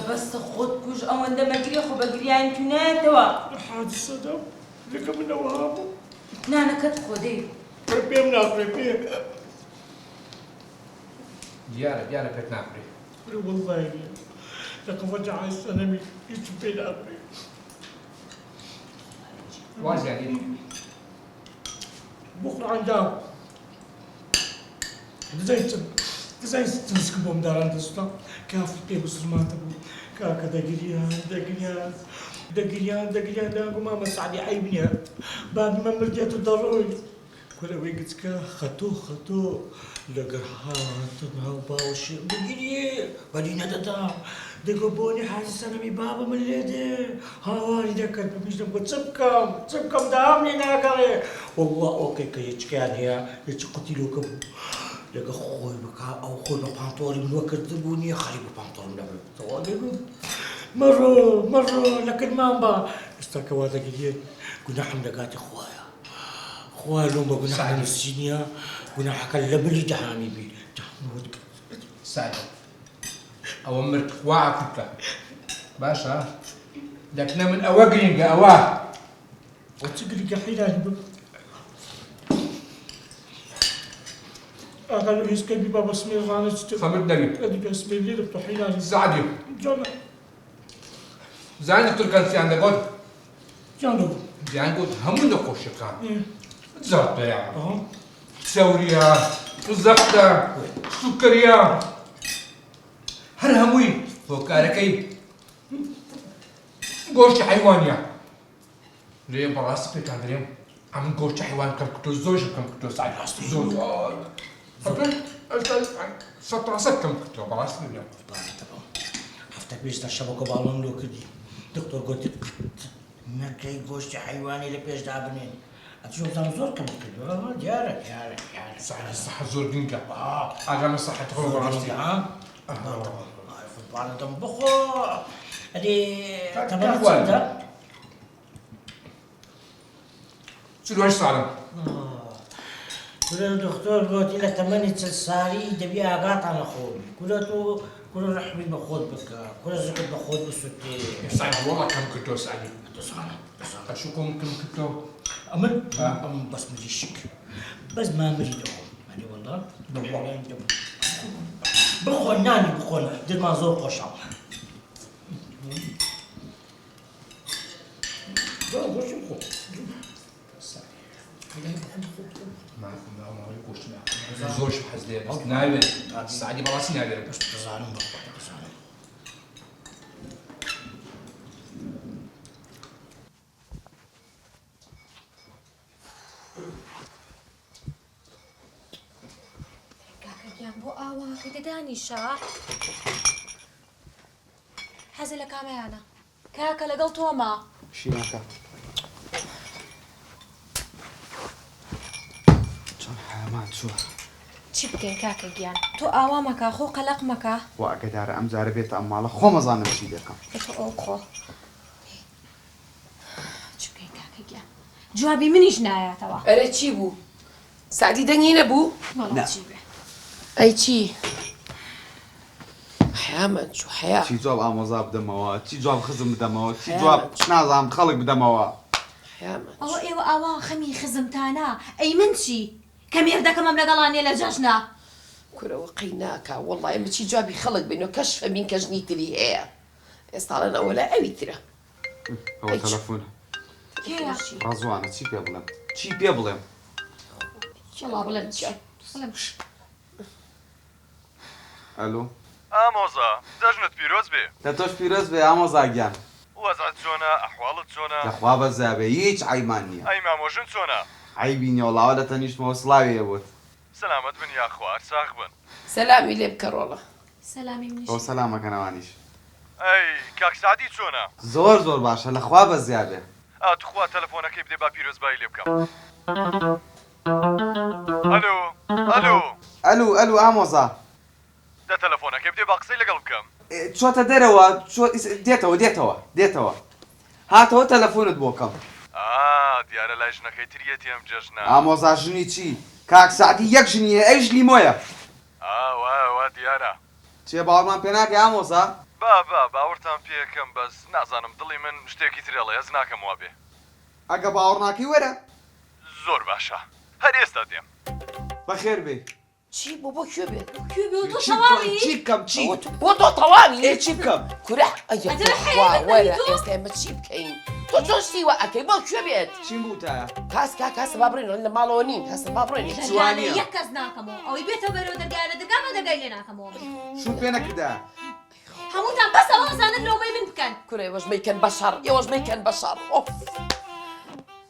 بس خود كوش او عندما تجي خو بقريان تناتوا حادث صدام لك من وهابه نانا كت خودي ربي من ربي ديارة بيت نابري والله لك وجع السنمي يجبين أبري واجي عليك بكرة عندها زي تنسكبهم داران دستا كاف بيبس ما تبو كاكا دقريان داقو ما مسعدي عيبنيها بعد ما ملجأت الضروي كل وقت كا خطو لقرحان تنهو باوش دقريه بدينا تتا دقبوني حاسس انا مي بابا من ليدي هاواني دكر بمجد نقول تسبكم دامني ناكري والله اوكي كي يتشكان هي يتشقتلو كبو لقى خوي بكا او خوي ببانطوري من وقت دبوني خلي ببانطوري من قبل مرة لكن ما با استركوا هذا قليل كنا حمد قاتي خويا لومبا كنا حمد السينيا كنا حكى لبلي جهامي بي جهامي سعد أوامرك وعكك باشا لكنا من أواقرين أواه وتقلق حيلاني قالوا هيس كيبي بابا سمير رانا خمر دقيق ادي اسمي اللي بتو حيلاني سعدي جانا زين تركان سي عندك قد جانا زين قلت هم نقوش كان زرطة يا اه سوريا وزقتة سكريا هرهموي فوكاركي قوش حيوانيا ليه براسك كان دريم عم قوش حيوان كم كتو زوج كم كتو سعد زوج صوت راسك كم كتو براسك اليوم حفتك بيش الشبكة بالون لو كدي دكتور قلت ما كي قوش حيواني لبيش دابنين أتشوف زور كم كدو ديارك صح زور دينكا أجا من صحة تخرج براسك فوتبال تنبخو هذه تبغى كوال شنو واش صار؟ كل دكتور قلت لك 8 سالي دبيها قاطع نخول كل رحمي بخود بك كل زكت بخود بسوتي سعد والله كم كنتو سعدي تصانع شو كم كنتو؟ أمن بس مجي الشك بس ما مريدهم يعني والله بخون ناني بخون دير ما زور قشع ما يقولش ما زوج بحزدي بس نايم سعدي براسي نايم بس تزعلون تزعلون بۆ ئاواکە دەدانیشە حەزە لە کامەیانە کاکە لەگەڵ تۆمە شی ناکە چۆن حەمان چووە چی بکەین کاکە گیان تۆ ئاوا مەکە خۆ قەلەق مەکە وا ئەگەدارە ئەم جارە بێتە ئەم ماڵە خۆمەزانم چی دەکەم تۆ ئەو خۆ چی بکەین کاکە گیان جوابی منیش نایاتەوە ئەرە چی بوو؟ سعدی دەنگی نەبوو؟ وەڵام چی بێ ئەی چی؟ حیامەند چوو حیا چی جواب ئامۆزا بدەمەوە چی جواب خزم بدەمەوە چی جواب نازانم خەڵک بدەمەوە حیامەند ئەوە ئێوە ئاوا خەمی خزمتانە ئەی من چی کە مێردەکەمەم لەگەڵانێ لە جەژنە کورەوە قەی ناکا وەڵڵای ئەمە چی جوابی خەڵک بینەوە کەش فەمین کە ژنی تری هەیە ئێستاڵەن ئەوە لە ئەوی ترە ئەوە تەلەفۆنە کێیە ڕازوانە چی پێ بڵێم چی پێ بڵێم وەڵا بڵێم چی بڵێم ئەلۆ ئامۆزا جەژنت پیرۆز بێ لە تۆش پیرۆز بێ ئامۆزاگیان وەزات چۆنە ئەحواڵت چۆنە لەخوا بەزابێ هیچ عیبمان نییە ئەی مامۆژن چۆنە عیبی نیۆڵاوە لە تەنیشتمەوە سڵاویە بوت سەلامەت بن یا خوار ساغ بن سەلامی لێ بکەڕۆڵە سەلامی منیش ئەو سەلامەکەنەوانیش ئەی کاک سعدی چۆنە زۆر زۆر باشە لەخوا بەزیابێ ئاتخوا تەلەفۆنەکەی بدێ با پیرۆزبایی لێ بکەم ئەلو ئامۆزا دە تەلەفۆنەکەی بدێ با قسەی لەگەڵ بکەم چۆتە دەرەوە دێتەوە هاتەوە تەلەفۆنت بۆ کەم دیارە لای ژنەکەی تریەتی ئەم جەژنە ئامۆزا ژنی چی کاک سعدی یەک ژنیە ئەیش لیمۆیە وا دیارە چێ باوەڕمان پێ ناکەی ئامۆزا با باوەڕتان پێکەم بەس نازانم دڵی من شتێکی ترێڵێ هەز ناکەم وا بێ. ئەگە باوەڕ ناکەی وەرە زۆر باشە هەر ئێستا دێم. بەخێر بێ چی بۆ کوێ بێت کوێ بێ و تۆ تەواوی چی بکەم چی بۆ تۆ تەواوی ئێ چی بکەم کورە ئەجە وەرە ئێستا ئێمە چی بکەین تۆ چۆن شتیوە ئەەکەی بۆ کوێ بێت چیم بوو تایە کاسە با بڕێن لە ماڵەوە نین کاسە با بڕێن جوانە یەک کەس ناکەمەوە ئەوەی بێتە بەرەوە دەرگایە لە دەرگامە دەرگای لێ ناکەمەوە شوت پێ نەکردا هەمووتان بەس ئەوە زانن لەومەی من بکەن کورە ئێوەش مەیکەن بەشەڕ ئێوەش مەیکەن بەشەڕ